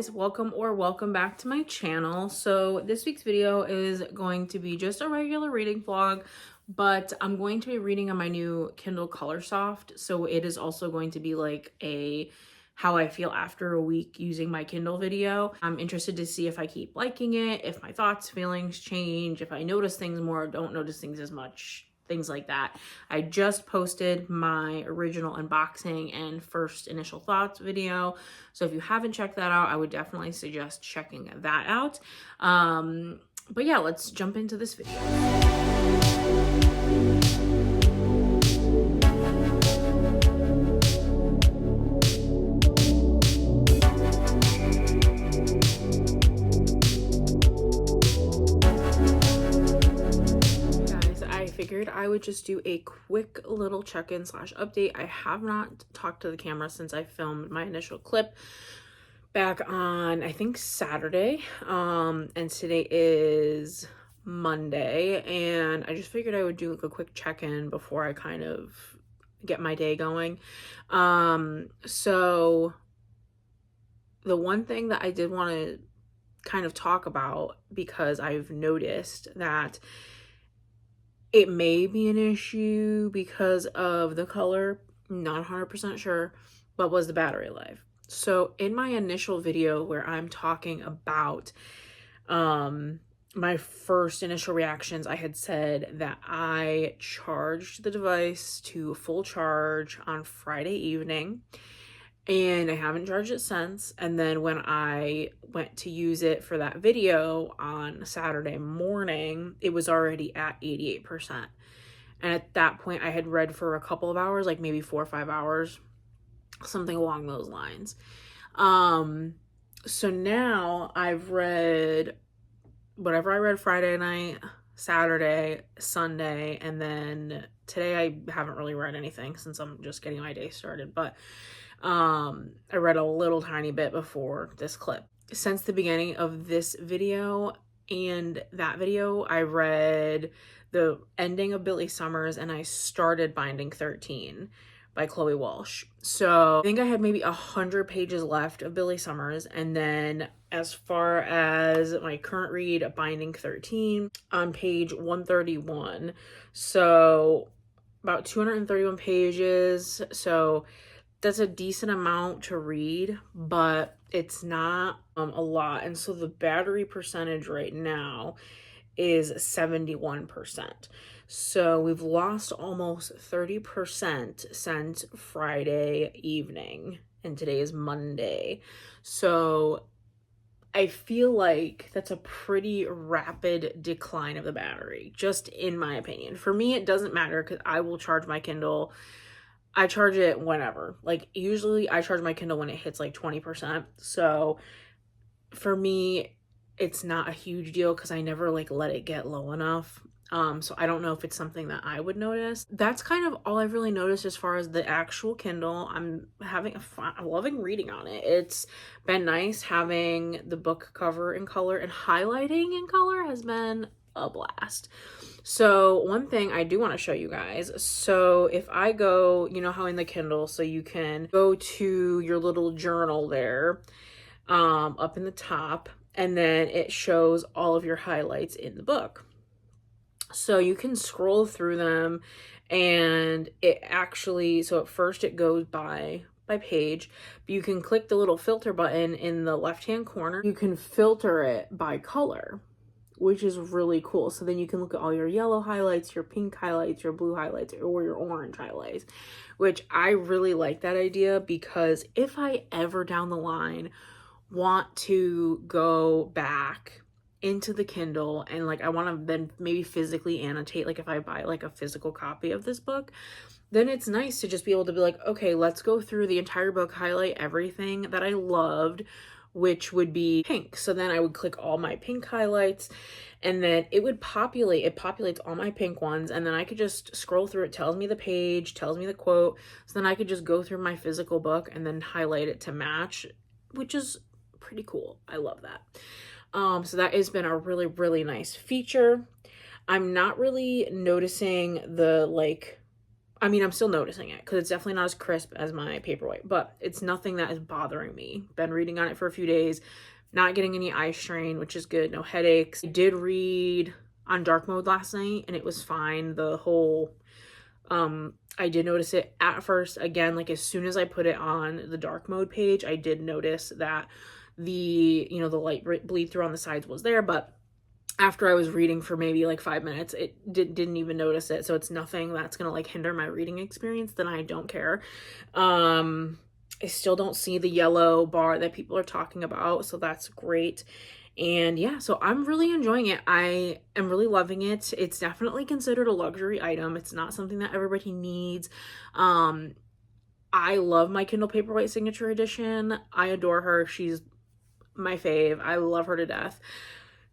guys, welcome back to my channel. So this week's video is going to be just a regular reading vlog, but I'm going to be reading on my new Kindle Colorsoft. So it is also going to be like a how I feel after a week using my Kindle video. I'm interested to see if I keep liking it, if my thoughts, feelings change, if I notice things more, don't notice things as much, things like that. I just posted my original unboxing and first initial thoughts video. So if you haven't checked that out, I would definitely suggest checking that out. But yeah, let's jump into this video. I would just do a quick little check-in / update. I have not talked to the camera since I filmed my initial clip back on, I think, Saturday. And today is Monday, and I just figured I would do like a quick check-in before I kind of get my day going. So the one thing that I did want to kind of talk about, because I've noticed that it may be an issue because of the color, not 100% sure, but was the battery life. So in my initial video where I'm talking about my first initial reactions, I had said that I charged the device to full charge on Friday evening, and I haven't charged it since. And then when I went to use it for that video on Saturday morning, it was already at 88%. And at that point I had read for a couple of hours, like maybe 4 or 5 hours, something along those lines. So now I've read whatever I read Friday night, Saturday, Sunday, and then today I haven't really read anything since I'm just getting my day started, but I read a little tiny bit before this clip. Since the beginning of this video and that video, I read the ending of Billy Summers and I started Binding 13 by Chloe Walsh. So I think I had maybe 100 pages left of Billy Summers, and then as far as my current read of Binding 13, on page 131, so about 231 pages. So that's a decent amount to read, but it's not a lot. And so the battery percentage right now is 71%. So we've lost almost 30% since Friday evening, and today is Monday. So I feel like that's a pretty rapid decline of the battery, just in my opinion. For me, it doesn't matter because I will charge my Kindle. I charge it whenever. Like, usually I charge my Kindle when it hits like 20%. So for me, it's not a huge deal because I never like let it get low enough. So I don't know if it's something that I would notice. That's kind of all I've really noticed as far as the actual Kindle. I'm loving reading on it. It's been nice having the book cover in color, and highlighting in color has been a blast. So one thing I do want to show you guys, so if I go, you know how in the Kindle, so you can go to your little journal there, up in the top, and then it shows all of your highlights in the book. So you can scroll through them, and it actually, so at first it goes by page, but you can click the little filter button in the left hand corner. You can filter it by color, which is really cool. So then you can look at all your yellow highlights, your pink highlights, your blue highlights, or your orange highlights, which I really like that idea, because if I ever down the line want to go back into the Kindle and like I want to then maybe physically annotate, like if I buy like a physical copy of this book, then it's nice to just be able to be like, okay, let's go through the entire book, highlight everything that I loved, which would be pink. So then I would click all my pink highlights, and then it would populate. It populates all my pink ones, and then I could just scroll through it. Tells me the page, tells me the quote. So then I could just go through my physical book and then highlight it to match, which is pretty cool. I love that. So that has been a really, really nice feature. I'm not really noticing the like I mean, I'm still noticing it because it's definitely not as crisp as my Paperwhite, but it's nothing that is bothering me. Been reading on it for a few days, not getting any eye strain, which is good. No headaches. I did read on dark mode last night and it was fine. The whole, I did notice it at first. Again, like as soon as I put it on the dark mode page, I did notice that the, you know, the light bleed through on the sides was there, but after I was reading for maybe like 5 minutes, it didn't even notice it. So it's nothing that's gonna like hinder my reading experience. Then I don't care. I still don't see the yellow bar that people are talking about, so that's great. And yeah, so I'm really enjoying it. I am really loving it. It's definitely considered a luxury item. It's not something that everybody needs. I love my Kindle Paperwhite Signature Edition. I adore her. She's my fave. I love her to death.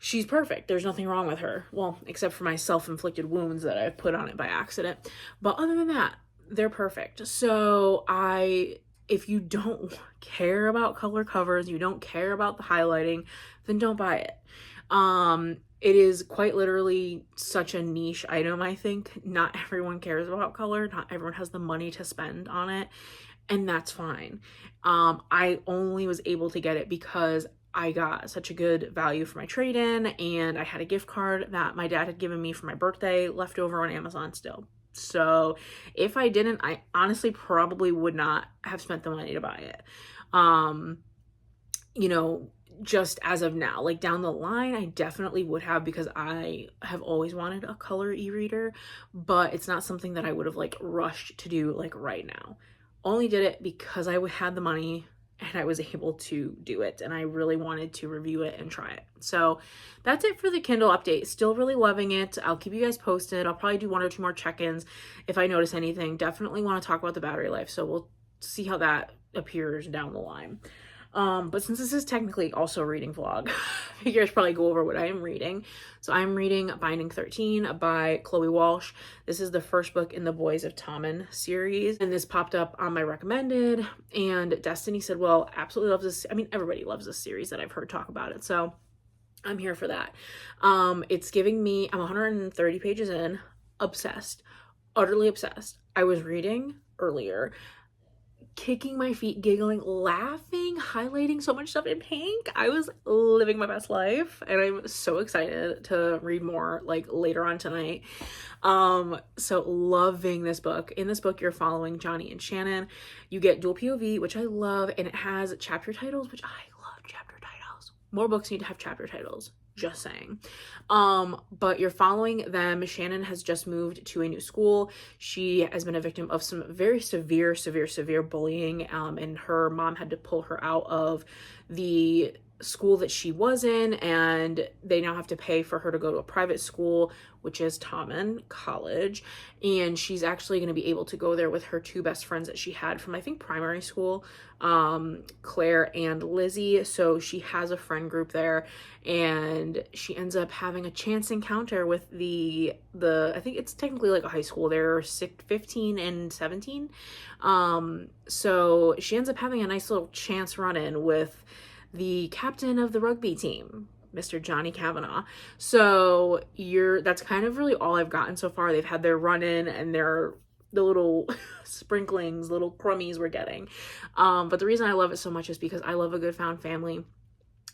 She's perfect. There's nothing wrong with her. Well, except for my self-inflicted wounds that I've put on it by accident. But other than that, they're perfect. So if you don't care about color covers, you don't care about the highlighting, then don't buy it. It is quite literally such a niche item, I think. Not everyone cares about color. Not everyone has the money to spend on it. And that's fine. I only was able to get it because I got such a good value for my trade-in, and I had a gift card that my dad had given me for my birthday left over on Amazon still. So if I didn't, I honestly probably would not have spent the money to buy it. You know, just as of now, like down the line, I definitely would have, because I have always wanted a color e-reader, but it's not something that I would have like rushed to do like right now. Only did it because I had the money and I was able to do it, and I really wanted to review it and try it. So that's it for the Kindle update. Still really loving it. I'll keep you guys posted. I'll probably do 1 or 2 more check-ins if I notice anything. Definitely want to talk about the battery life, so we'll see how that appears down the line. But since this is technically also a reading vlog, I figure I should probably go over what I am reading. So I'm reading Binding 13 by Chloe Walsh. This is the first book in the Boys of Tommen series, and this popped up on my recommended, and Destiny said, well, absolutely loves this. I mean, everybody loves this series that I've heard talk about it, so I'm here for that. It's giving me, I'm 130 pages in, obsessed, utterly obsessed. I was reading earlier, kicking my feet, giggling, laughing, highlighting so much stuff in pink. I was living my best life, and I'm so excited to read more like later on tonight. So loving this book. In this book, you're following Johnny and Shannon. You get dual POV, which I love, and it has chapter titles, which I love chapter titles. More books need to have chapter titles. Just saying. But you're following them. Shannon has just moved to a new school. She has been a victim of some very severe bullying, and her mom had to pull her out of the school that she was in, and they now have to pay for her to go to a private school, which is Tommen College, and she's actually going to be able to go there with her 2 best friends that she had from, I think, primary school, Claire and Lizzie. So she has a friend group there, and she ends up having a chance encounter with the I think it's technically like a high school. They're 15 and 17. So she ends up having a nice little chance run-in with the captain of the rugby team, Mr. Johnny Kavanaugh. So that's kind of really all I've gotten so far. They've had their run-in and the little sprinklings, little crummies we're getting. But the reason I love it so much is because I love a good found family.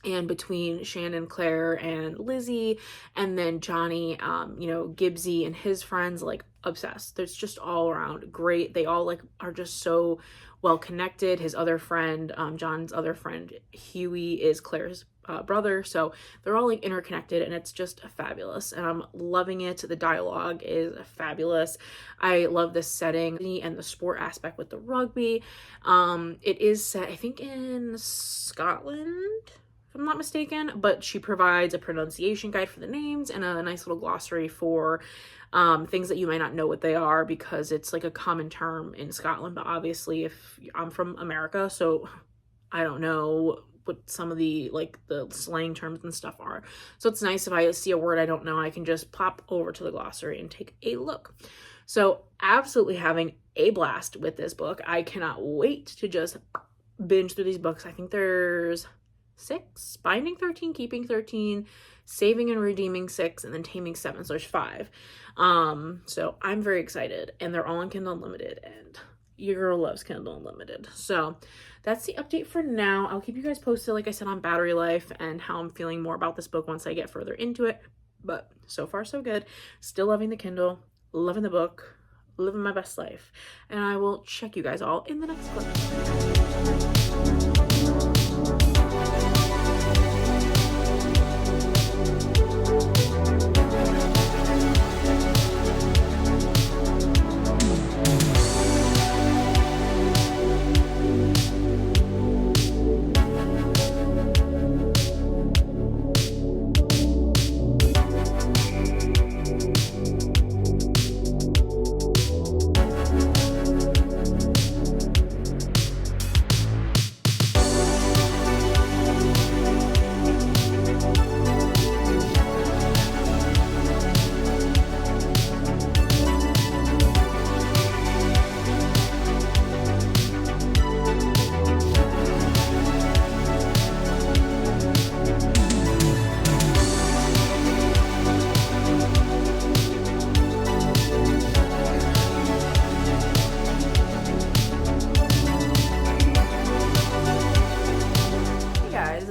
And between Shannon, Claire, and Lizzie, and then Johnny, you know, Gibbsy and his friends, like obsessed. There's just all around great. They all like are just so well connected. His other friend, John's other friend, Huey, is Claire's brother. So they're all like interconnected, and it's just fabulous. And I'm loving it. The dialogue is fabulous. I love the setting and the sport aspect with the rugby. It is set, I think, in Scotland, I'm not mistaken, but she provides a pronunciation guide for the names and a nice little glossary for things that you might not know what they are, because it's like a common term in Scotland. But obviously, if I'm from America, so I don't know what some of the like the slang terms and stuff are. So it's nice if I see a word I don't know, I can just pop over to the glossary and take a look. So absolutely having a blast with this book. I cannot wait to just binge through these books. I think there's 6, Binding 13, Keeping 13, Saving and Redeeming 6, and then Taming 7. So there's 5. So I'm very excited, and they're all on Kindle Unlimited, and your girl loves Kindle Unlimited. So that's the update for now. I'll keep you guys posted, like I said, on battery life and how I'm feeling more about this book once I get further into it. But so far, so good. Still loving the Kindle, loving the book, living my best life. And I will check you guys all in the next clip.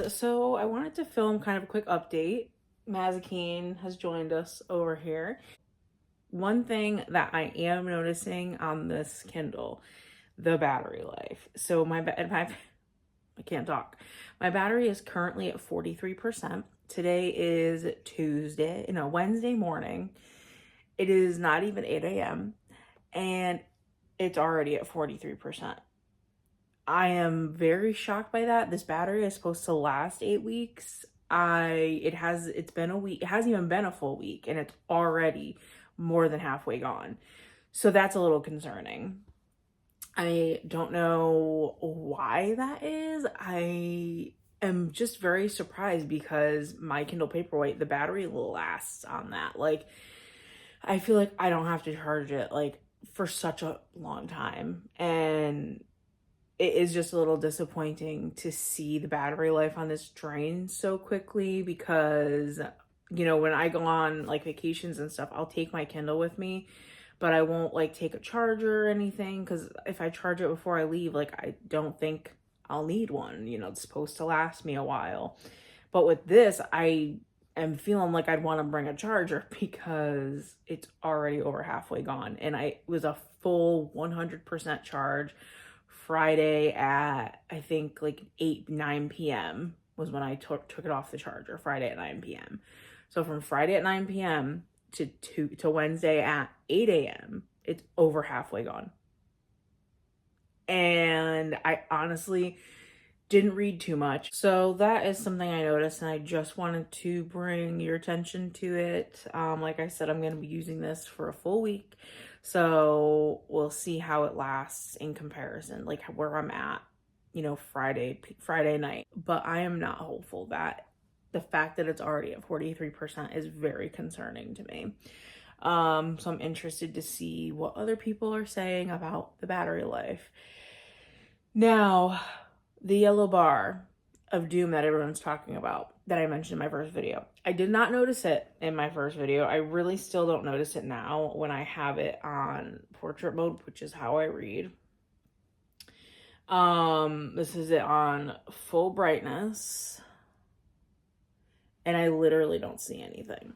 So I wanted to film kind of a quick update. Mazakeen has joined us over here. One thing that I am noticing on this Kindle, the battery life. So I can't talk. My battery is currently at 43%. Today is Wednesday morning. It is not even 8 a.m. and it's already at 43%. I am very shocked by that. This battery is supposed to last 8 weeks. It's been a week. It hasn't even been a full week and it's already more than halfway gone. So that's a little concerning. I don't know why that is. I am just very surprised because my Kindle Paperwhite, the battery lasts on that. Like, I feel like I don't have to charge it like for such a long time, and it is just a little disappointing to see the battery life on this drain so quickly because, when I go on like vacations and stuff, I'll take my Kindle with me, but I won't like take a charger or anything because if I charge it before I leave, like I don't think I'll need one. It's supposed to last me a while. But with this, I am feeling like I'd want to bring a charger because it's already over halfway gone. And it was a full 100% charge Friday at, I think, like 9 p.m. was when I took it off the charger, Friday at 9 p.m. So from Friday at 9 p.m. to Wednesday at 8 a.m., it's over halfway gone. And I honestly didn't read too much. So that is something I noticed, and I just wanted to bring your attention to it. Like I said, I'm going to be using this for a full week. So we'll see how it lasts in comparison, like where I'm at, Friday night. But I am not hopeful. That the fact that it's already at 43% is very concerning to me. So I'm interested to see what other people are saying about the battery life. Now, the yellow bar of doom that everyone's talking about that I mentioned in my first video. I did not notice it in my first video. I really still don't notice it now when I have it on portrait mode, which is how I read. This is it on full brightness, and I literally don't see anything.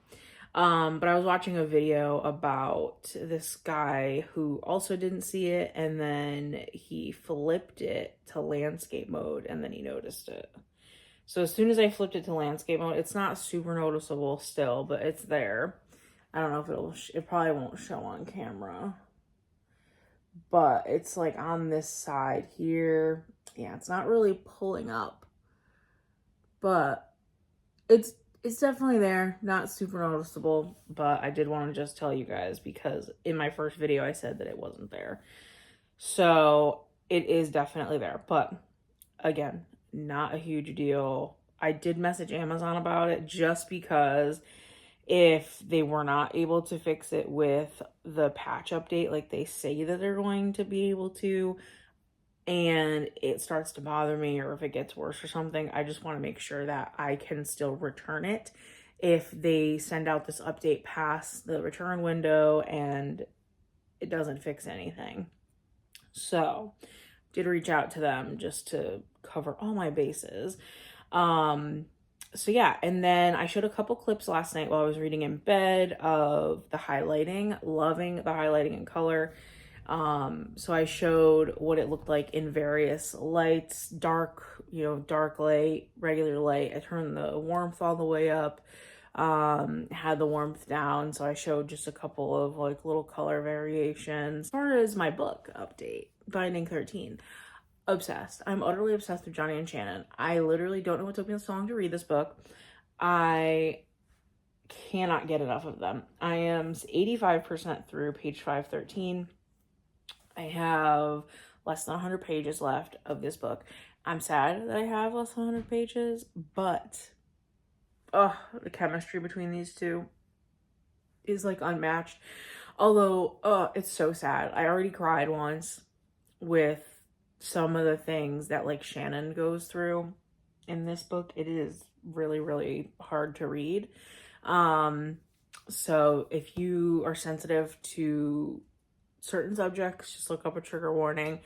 But I was watching a video about this guy who also didn't see it, and then he flipped it to landscape mode, and then he noticed it. So as soon as I flipped it to landscape mode, it's not super noticeable still, but it's there. I don't know if it probably won't show on camera, but it's like on this side here. Yeah, it's not really pulling up, but it's definitely there. Not super noticeable, but I did want to just tell you guys because in my first video I said that it wasn't there. So it is definitely there, but again, not a huge deal. I did message Amazon about it just because if they were not able to fix it with the patch update like they say that they're going to be able to, and it starts to bother me, or if it gets worse or something, I just want to make sure that I can still return it if they send out this update past the return window and it doesn't fix anything. So did reach out to them just to cover all my bases. So yeah, and then I showed a couple clips last night while I was reading in bed of the highlighting, loving the highlighting in color. So I showed what it looked like in various lights, dark, dark light, regular light. I turned the warmth all the way up, had the warmth down. So I showed just a couple of like little color variations. As far as my book update, Binding 13, obsessed. I'm utterly obsessed with Johnny and Shannon. I literally don't know what took me so long to read this book. I cannot get enough of them. I am 85% through page 513. I have less than 100 pages left of this book. I'm sad that I have less than 100 pages, but the chemistry between these two is like unmatched. Although, it's so sad. I already cried once with some of the things that like Shannon goes through in this book. It is really, really hard to read. So if you are sensitive to certain subjects, just look up a trigger warning.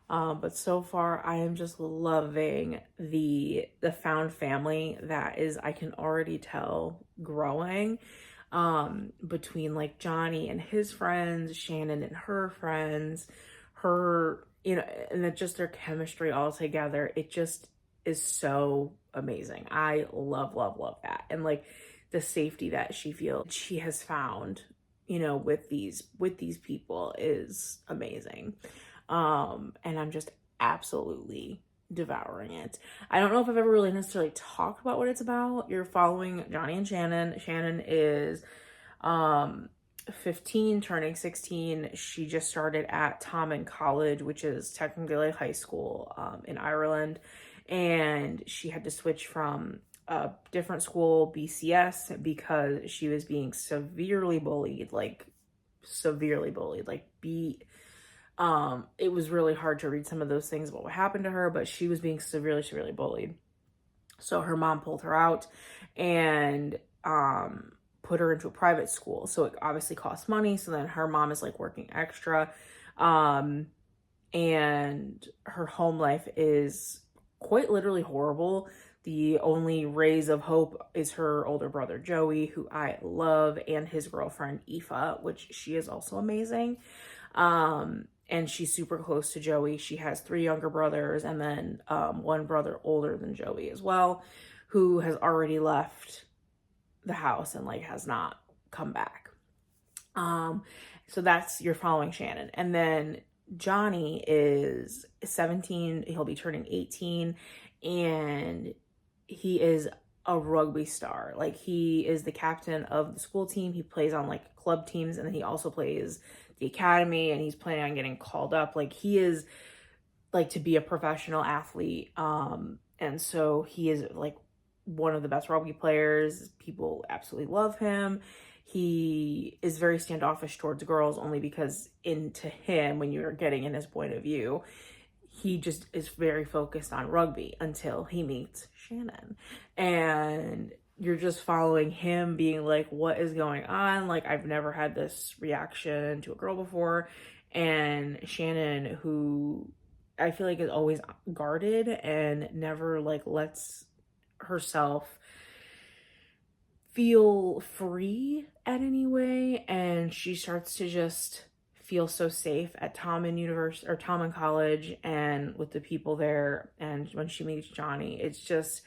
But so far I am just loving the found family that is, I can already tell, growing between like Johnny and his friends, Shannon and her friends, her, and that just their chemistry all together. It just is so amazing. I love, love, love that. And like the safety that she feels she has found, with these people is amazing. And I'm just absolutely devouring it. I don't know if I've ever really necessarily talked about what it's about. You're following Johnny and Shannon. Shannon is 15, turning 16. She just started at Tommen College, which is technically like high school in Ireland, and she had to switch from a different school, BCS, because she was being severely bullied, like beat. It was really hard to read some of those things about what happened to her, but she was being severely, severely bullied. So her mom pulled her out and put her into a private school. So it obviously costs money. So then her mom is like working extra. And her home life is quite literally horrible. The only rays of hope is her older brother, Joey, who I love, and his girlfriend, Aoife, which she is also amazing. And she's super close to Joey. She has 3 younger brothers, and then one brother older than Joey as well, who has already left the house and like has not come back. So that's, you're following Shannon. And then Johnny is 17. He'll be turning 18, and he is a rugby star. Like, he is the captain of the school team. He plays on like club teams, and then he also plays the academy, and he's planning on getting called up. Like, he is like to be a professional athlete. And so he is like one of the best rugby players. People absolutely love him. He is very standoffish towards girls, only because into him, when you're getting in his point of view, he just is very focused on rugby until he meets Shannon. And you're just following him being like, what is going on? Like, I've never had this reaction to a girl before. And Shannon, who I feel like is always guarded and never like lets herself feel free at any way, and she starts to just feel so safe at Tommen University or Tommen College and with the people there. And when she meets Johnny, it's just,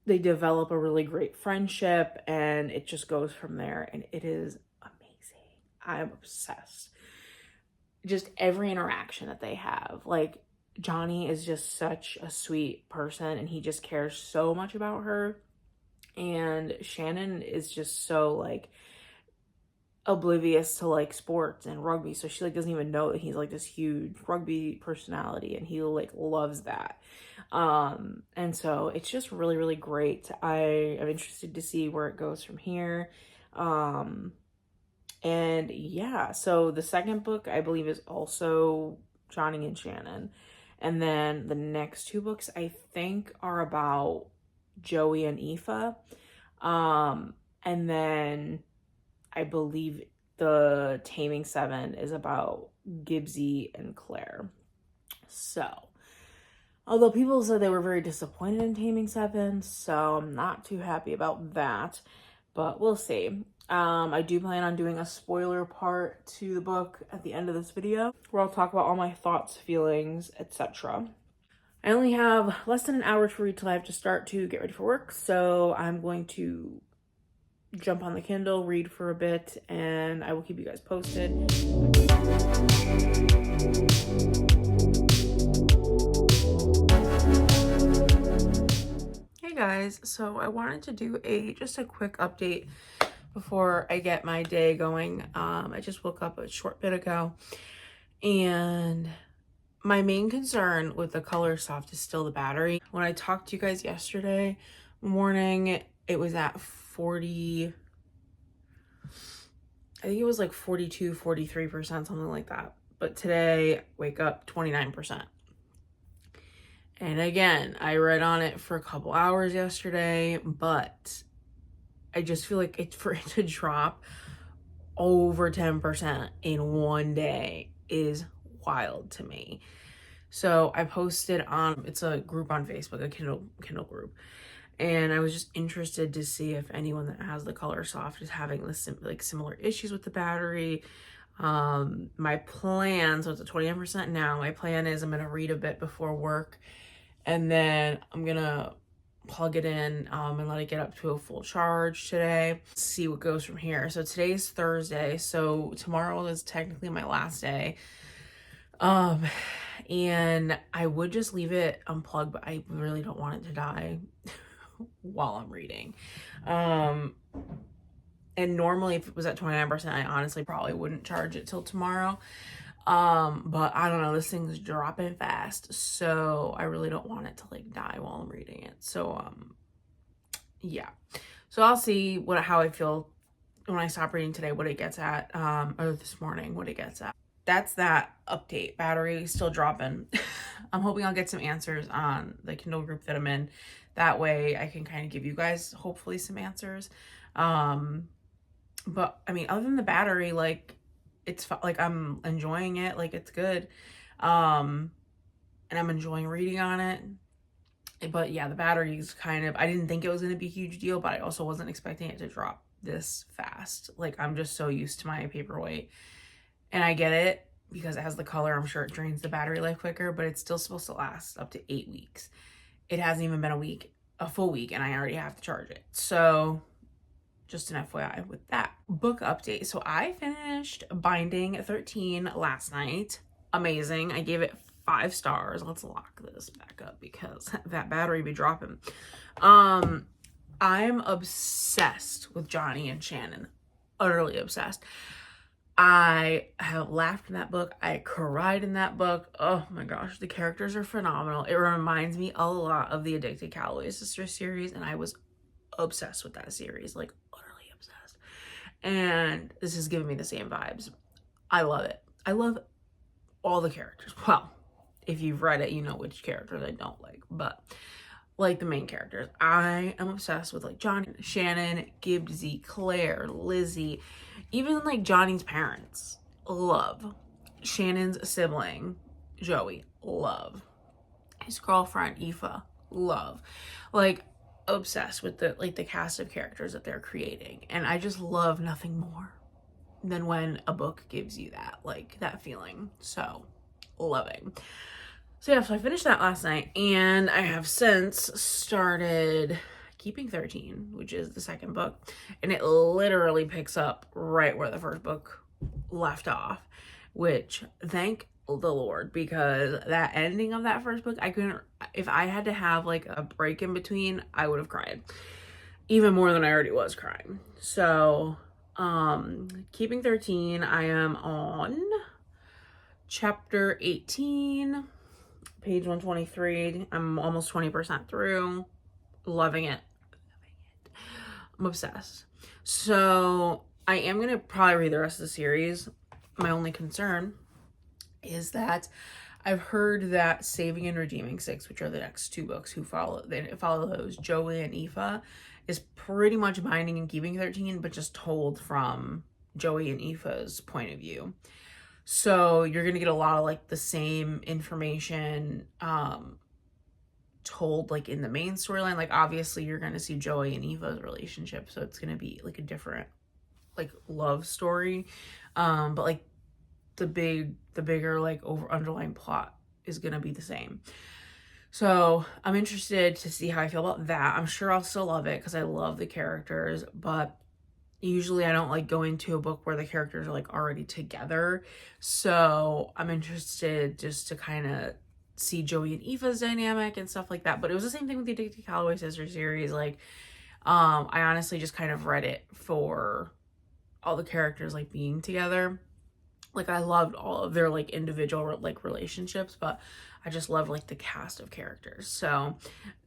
they develop a really great friendship, and it just goes from there, and it is amazing. I'm obsessed. Just every interaction that they have, like, Johnny is just such a sweet person, and he just cares so much about her. And Shannon is just so like oblivious to like sports and rugby, so she like doesn't even know that he's like this huge rugby personality, and he like loves that. And so it's just really, really great. I am interested to see where it goes from here. And yeah, so the second book I believe is also Johnny and Shannon. And then the next two books I think are about Joey and Aoife. And then I believe the Taming Seven is about Gibbsy and Claire. So, although people said they were very disappointed in Taming Seven, so I'm not too happy about that, but we'll see. I do plan on doing a spoiler part to the book at the end of this video, where I'll talk about all my thoughts, feelings, etc. I only have less than an hour to read till I have to start to get ready for work, so I'm going to jump on the Kindle, read for a bit, and I will keep you guys posted. Hey guys, so I wanted to do just a quick update before I get my day going. I just woke up a short bit ago, and my main concern with the Colorsoft is still the battery. When I talked to you guys yesterday morning, it was at 40, I think it was like 42, 43%, something like that. But today, wake up, 29%. And again, I read on it for a couple hours yesterday, but I just feel like for it to drop over 10% in one day is wild to me. So I posted on, it's a group on Facebook, a Kindle group, and I was just interested to see if anyone that has the Colorsoft is having this similar issues with the battery. My plan, so it's at 29% now. My plan is I'm gonna read a bit before work, and then I'm gonna plug it in and let it get up to a full charge today. See what goes from here. So today's Thursday, so tomorrow is technically my last day. And I would just leave it unplugged, but I really don't want it to die while I'm reading. And normally if it was at 29%, I honestly probably wouldn't charge it till tomorrow. But I don't know, this thing's dropping fast, so I really don't want it to like die while I'm reading it. So yeah, so I'll see how I feel when I stop reading today, what it gets at, or this morning, what it gets at. That's that update. Battery still dropping. I'm hoping I'll get some answers on the Kindle group that I'm in. That way I can kind of give you guys hopefully some answers. But I mean, other than the battery, like it's like I'm enjoying it, like it's good. And I'm enjoying reading on it. But yeah, the battery is kind of, I didn't think it was going to be a huge deal, but I also wasn't expecting it to drop this fast. Like I'm just so used to my paperweight, and I get it because it has the color. I'm sure it drains the battery life quicker, but it's still supposed to last up to 8 weeks. It hasn't even been a full week, and I already have to charge it. So just an FYI with that. Book update. So I finished Binding 13 last night. Amazing. I gave it 5 stars. Let's lock this back up because that battery be dropping. I'm obsessed with Johnny and Shannon. Utterly obsessed. I have laughed in that book. I cried in that book. Oh my gosh, the characters are phenomenal. It reminds me a lot of the Addicted Calloway Sisters series, and I was obsessed with that series, like utterly obsessed. And this is giving me the same vibes. I love it. I love all the characters. Well, if you've read it, you know which characters I don't like, but like the main characters, I am obsessed with like Johnny, Shannon, Gibbsy, Claire, Lizzie, even like Johnny's parents. Love. Shannon's sibling, Joey. Love. His girlfriend, Aoife. Love. Like obsessed with the cast of characters that they're creating, and I just love nothing more than when a book gives you that, like that feeling. So loving. So yeah, so I finished that last night, and I have since started Keeping 13, which is the second book, and it literally picks up right where the first book left off, which thank the Lord, because that ending of that first book, I couldn't, if I had to have like a break in between, I would have cried even more than I already was crying. So Keeping 13, I am on chapter 18, page 123. I'm almost 20% through. Loving it. I'm obsessed. So I am gonna probably read the rest of the series. My only concern is that I've heard that Saving and Redeeming 6, which are the next two books who follow those, Joey and Aoife, is pretty much Binding and Keeping 13, but just told from Joey and Aoife's point of view. So you're gonna get a lot of like the same information told like in the main storyline. Like obviously you're gonna see Joey and Aoife's relationship, so it's gonna be like a different like love story. But like the bigger like underlying plot is gonna be the same. So I'm interested to see how I feel about that. I'm sure I'll still love it because I love the characters, but usually I don't like going to a book where the characters are like already together. So I'm interested just to kind of see Joey and Aoife's dynamic and stuff like that. But it was the same thing with the Addicted Calloway Sisters series. Like, I honestly just kind of read it for all the characters like being together. Like I loved all of their like individual like relationships, but I just love like the cast of characters. So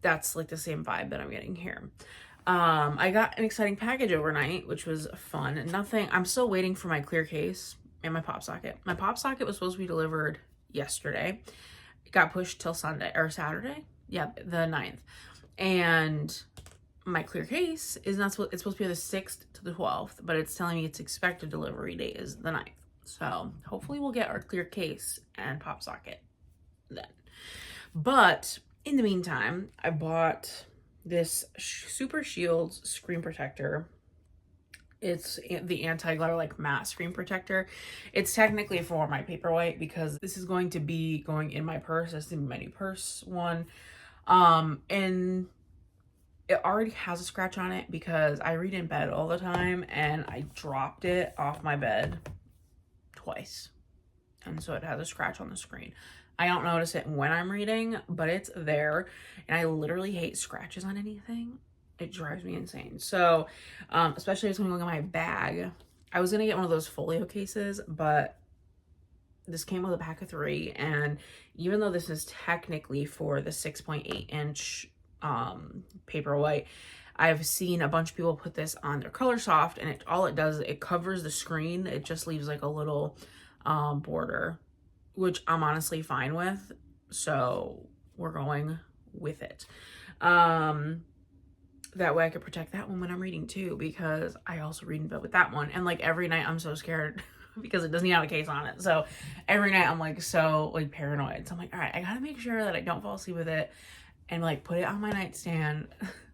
that's like the same vibe that I'm getting here. I got an exciting package overnight, which was fun. Nothing, I'm still waiting for my clear case and my pop socket. My pop socket was supposed to be delivered yesterday. It got pushed till Sunday or Saturday. Yeah, the 9th. And my clear case is not supposed, it's supposed to be the 6th to the 12th, but it's telling me its expected delivery date is the 9th. So hopefully we'll get our clear case and pop socket then. But in the meantime, I bought this Super Shields screen protector. It's the anti-glare like matte screen protector. It's technically for my paperweight because this is going to be going in my purse. This is my new purse one. And it already has a scratch on it because I read in bed all the time and I dropped it off my bed twice. And so it has a scratch on the screen. I don't notice it when I'm reading, but it's there. And I literally hate scratches on anything. It drives me insane. So, especially if something like my bag. I was going to get one of those folio cases, but this came with a pack of 3. And even though this is technically for the 6.8 inch paperwhite, I've seen a bunch of people put this on their Colorsoft, and all it does, it covers the screen. It just leaves like a little border, which I'm honestly fine with. So we're going with it. That way I could protect that one when I'm reading too, because I also read in bed with that one. And like every night I'm so scared because it doesn't have a case on it. So every night I'm like so like paranoid. So I'm like, all right, I gotta make sure that I don't fall asleep with it and like put it on my nightstand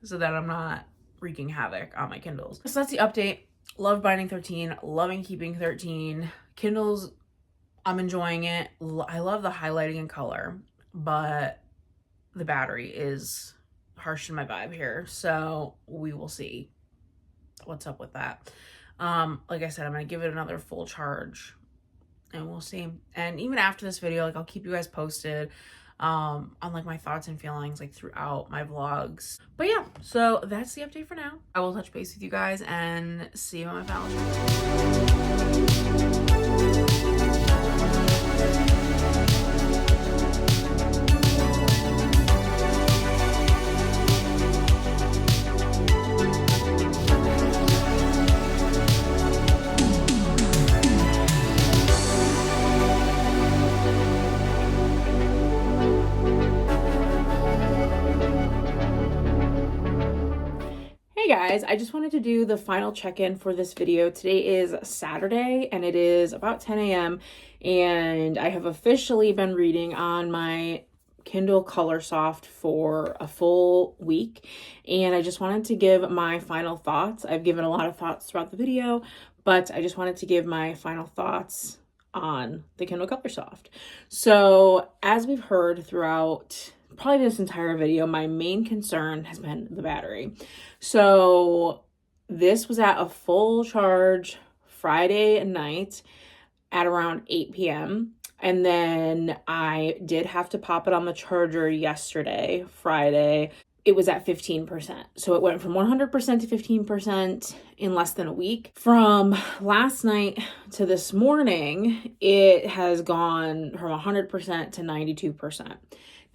so that I'm not wreaking havoc on my Kindles. So that's the update. Love Binding 13, loving Keeping 13. Kindles, I'm enjoying it. I love the highlighting and color, but the battery is harsh in my vibe here. So we will see what's up with that. Like I said, I'm going to give it another full charge and we'll see. And even after this video, like I'll keep you guys posted on like my thoughts and feelings like throughout my vlogs. But yeah, so that's the update for now. I will touch base with you guys and see you on my Valentine's. Guys, I just wanted to do the final check-in for this video. Today is Saturday and it is about 10 a.m. and I have officially been reading on my Kindle Colorsoft for a full week, and I just wanted to give my final thoughts. I've given a lot of thoughts throughout the video, but I just wanted to give my final thoughts on the Kindle Colorsoft. So as we've heard throughout probably this entire video, my main concern has been the battery. So this was at a full charge Friday night at around 8 p.m. And then I did have to pop it on the charger yesterday, Friday. It was at 15%. So it went from 100% to 15% in less than a week. From last night to this morning, it has gone from 100% to 92%.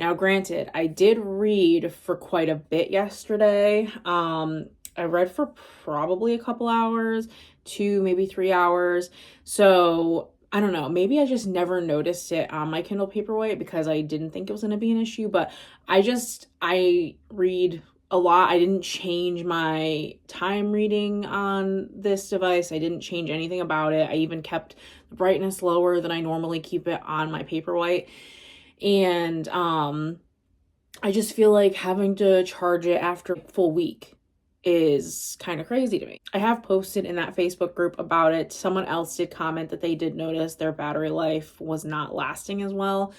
Now, granted, I did read for quite a bit yesterday. I read for probably a couple hours, 2, maybe 3 hours. So I don't know, maybe I just never noticed it on my Kindle Paperwhite because I didn't think it was going to be an issue, but I read a lot. I didn't change my time reading on this device. I didn't change anything about it. I even kept the brightness lower than I normally keep it on my Paperwhite. And I just feel like having to charge it after a full week is kind of crazy to me. I have posted in that Facebook group about it. Someone else did comment that they did notice their battery life was not lasting as well.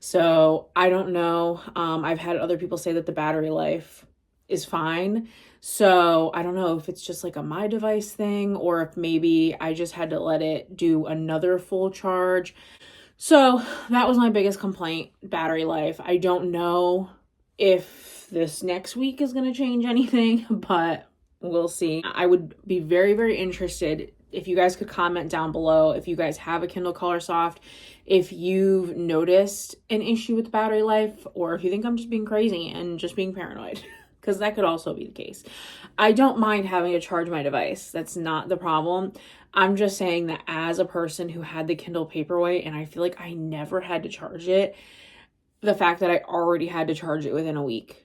So I don't know. I've had other people say that the battery life is fine. So I don't know if it's just like a my device thing or if maybe I just had to let it do another full charge. So that was my biggest complaint, battery life. I don't know if this next week is going to change anything, but we'll see. I would be very, very interested if you guys could comment down below if you guys have a Kindle Colorsoft, if you've noticed an issue with battery life, or if you think I'm just being crazy and just being paranoid, because that could also be the case. I don't mind having to charge my device. That's not the problem. I'm just saying that as a person who had the Kindle Paperwhite and I feel like I never had to charge it, the fact that I already had to charge it within a week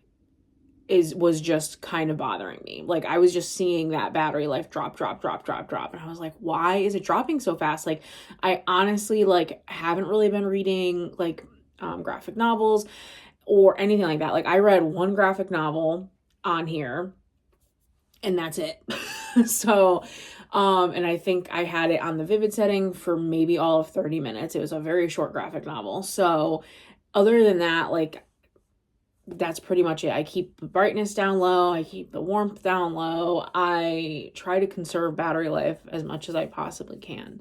was just kind of bothering me. Like I was just seeing that battery life drop. And I was like, why is it dropping so fast? Like I honestly like haven't really been reading like graphic novels or anything like that. Like I read one graphic novel on here and that's it. So, and I think I had it on the vivid setting for maybe all of 30 minutes. It was a very short graphic novel. So other than that, like that's pretty much it. I keep the brightness down low. I keep the warmth down low. I try to conserve battery life as much as I possibly can.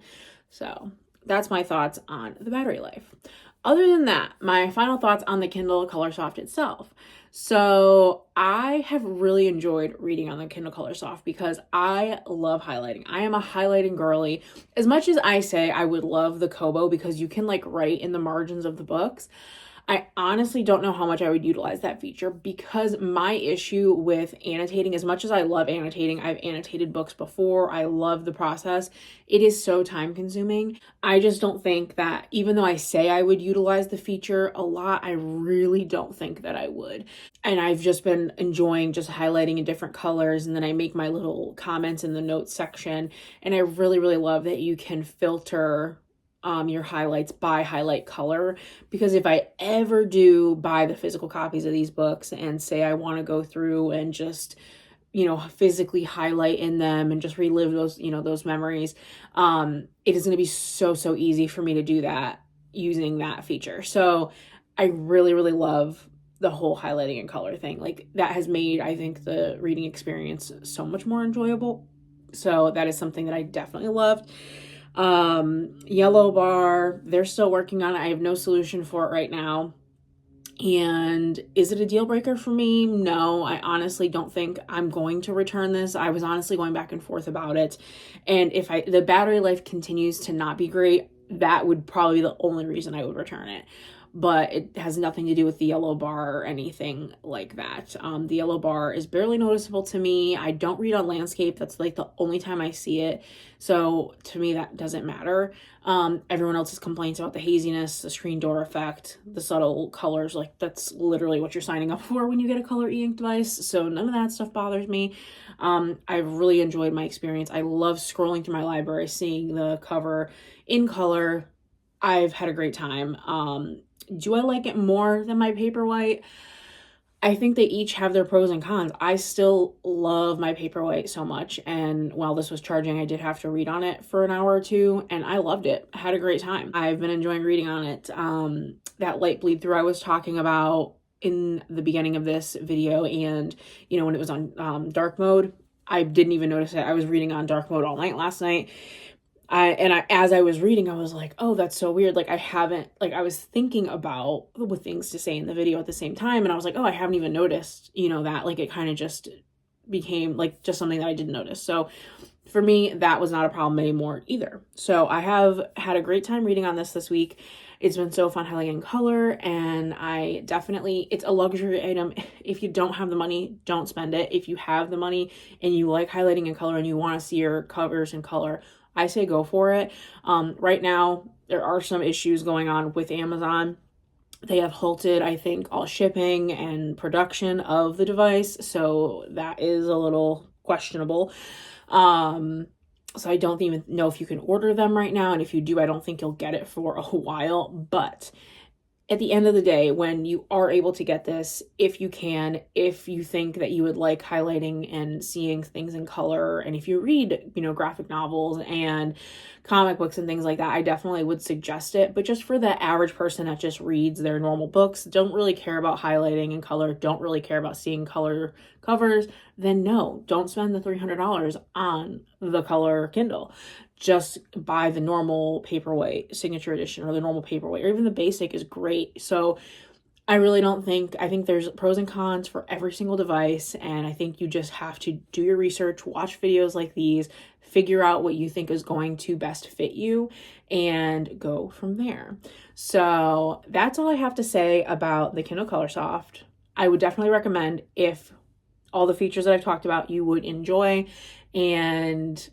So that's my thoughts on the battery life. Other than that, my final thoughts on the Kindle Colorsoft itself. So I have really enjoyed reading on the Kindle Colorsoft because I love highlighting. I am a highlighting girly. As much as I say I would love the Kobo because you can like write in the margins of the books, I honestly don't know how much I would utilize that feature because my issue with annotating, as much as I love annotating, I've annotated books before, I love the process, it is so time consuming. I just don't think that, even though I say I would utilize the feature a lot, I really don't think that I would. And I've just been enjoying just highlighting in different colors, and then I make my little comments in the notes section, and I really, really love that you can filter your highlights by highlight color, because if I ever do buy the physical copies of these books and say I want to go through and just, you know, physically highlight in them and just relive those, you know, those memories, it is going to be so easy for me to do that using that feature. So I really, really love the whole highlighting and color thing. Like that has made, I think, the reading experience so much more enjoyable. So that is something that I definitely loved. Yellow bar, they're still working on it. I have no solution for it right now. And is it a deal breaker for me? No, I honestly don't think I'm going to return this. I was honestly going back and forth about it. And if the battery life continues to not be great, that would probably be the only reason I would return it. But it has nothing to do with the yellow bar or anything like that. The yellow bar is barely noticeable to me. I don't read on landscape. That's like the only time I see it. So to me, that doesn't matter. Everyone else's complaints about the haziness, the screen door effect, the subtle colors, like that's literally what you're signing up for when you get a color e-ink device. So none of that stuff bothers me. I've really enjoyed my experience. I love scrolling through my library, seeing the cover in color. I've had a great time. Do I like it more than my Paperwhite? I think they each have their pros and cons. I still love my Paperwhite so much, and while this was charging, I did have to read on it for an hour or two, and I loved it. I had a great time. I've been enjoying reading on it. That light bleed through I was talking about in the beginning of this video, and you know, when it was on dark mode, I didn't even notice it. I was reading on dark mode all night last night. As I was reading, I was like, oh, that's so weird. Like I was thinking about with things to say in the video at the same time. And I was like, oh, I haven't even noticed, you know, that like it kind of just became like just something that I didn't notice. So for me, that was not a problem anymore either. So I have had a great time reading on this week. It's been so fun highlighting in color, and it's a luxury item. If you don't have the money, don't spend it. If you have the money and you like highlighting in color and you want to see your covers in color, I say go for it. Right now, there are some issues going on with Amazon. They have halted, I think, all shipping and production of the device, so that is a little questionable. So I don't even know if you can order them right now, and if you do, I don't think you'll get it for a while. But at the end of the day, when you are able to get this, if you can, if you think that you would like highlighting and seeing things in color, and if you read, graphic novels and comic books and things like that, I definitely would suggest it. But just for the average person that just reads their normal books, don't really care about highlighting and color, don't really care about seeing color covers, then no, don't spend the $300 on the color Kindle. Just buy the normal paperweight signature edition, or the normal paperweight, or even the basic is great. So I think there's pros and cons for every single device, and I think you just have to do your research, watch videos like these, figure out what you think is going to best fit you, and go from there. So that's all I have to say about the Kindle Colorsoft. I would definitely recommend, if all the features that I've talked about you would enjoy and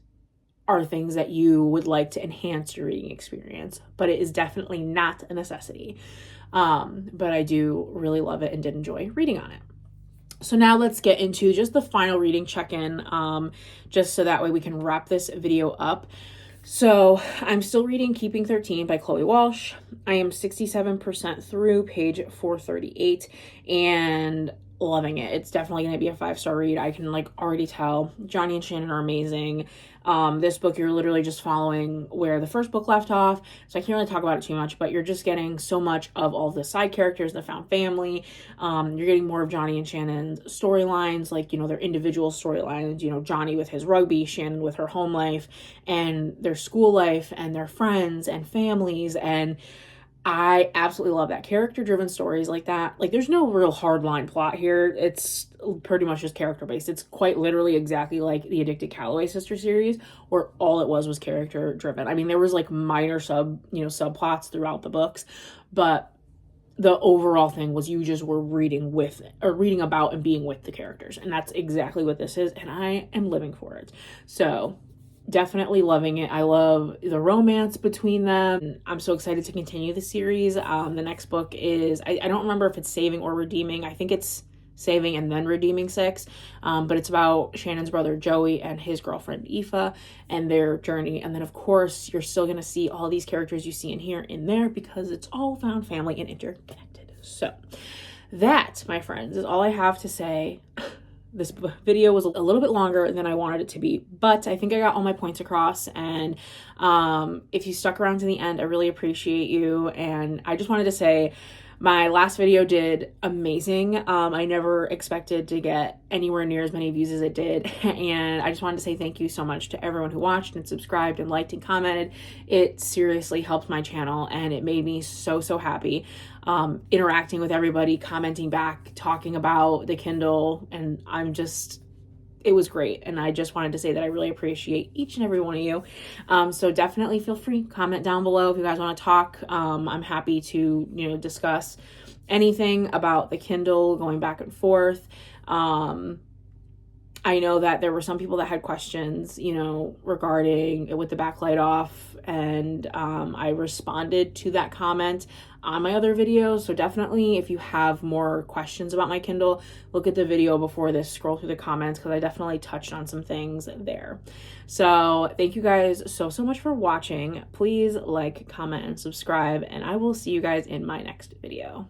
are things that you would like to enhance your reading experience, but it is definitely not a necessity. But I do really love it and did enjoy reading on it. So now let's get into just the final reading check-in, just so that way we can wrap this video up. So I'm still reading Keeping 13 by Chloe Walsh. I am 67% through page 438 and loving it. It's definitely going to be a 5-star read. I can already tell Johnny and Shannon are amazing. This book, you're literally just following where the first book left off, so I can't really talk about it too much, but you're just getting so much of all the side characters, the found family. You're getting more of Johnny and Shannon's storylines, their individual storylines, Johnny with his rugby, Shannon with her home life, and their school life, and their friends and families, and I absolutely love that. Character-driven stories like that. There's no real hard-line plot here. It's pretty much just character-based. It's quite literally exactly like the Addicted Calloway sister series, where all it was character-driven. I mean, there was minor subplots throughout the books, but the overall thing was you just were reading about and being with the characters. And that's exactly what this is, and I am living for it. So definitely loving it. I love the romance between them. I'm so excited to continue the series. The next book is, I don't remember if it's Saving or Redeeming. I think it's Saving and then Redeeming 6. But it's about Shannon's brother Joey and his girlfriend Aoife and their journey. And then of course you're still going to see all these characters you see in here in there, because it's all found family and interconnected. So that, my friends, is all I have to say. This video was a little bit longer than I wanted it to be, but I think I got all my points across, and if you stuck around to the end, I really appreciate you. And I just wanted to say my last video did amazing. I never expected to get anywhere near as many views as it did, and I just wanted to say thank you so much to everyone who watched and subscribed and liked and commented. It seriously helped my channel, and it made me so happy. Interacting with everybody, commenting back, talking about the Kindle, and it was great. And I just wanted to say that I really appreciate each and every one of you. So definitely feel free, comment down below if you guys want to talk. I'm happy to, discuss anything about the Kindle, going back and forth. I know that there were some people that had questions, regarding it with the backlight off, and I responded to that comment on my other videos. So definitely, if you have more questions about my Kindle, look at the video before this, scroll through the comments, because I definitely touched on some things there. So thank you guys so much for watching. Please like, comment, and subscribe, and I will see you guys in my next video.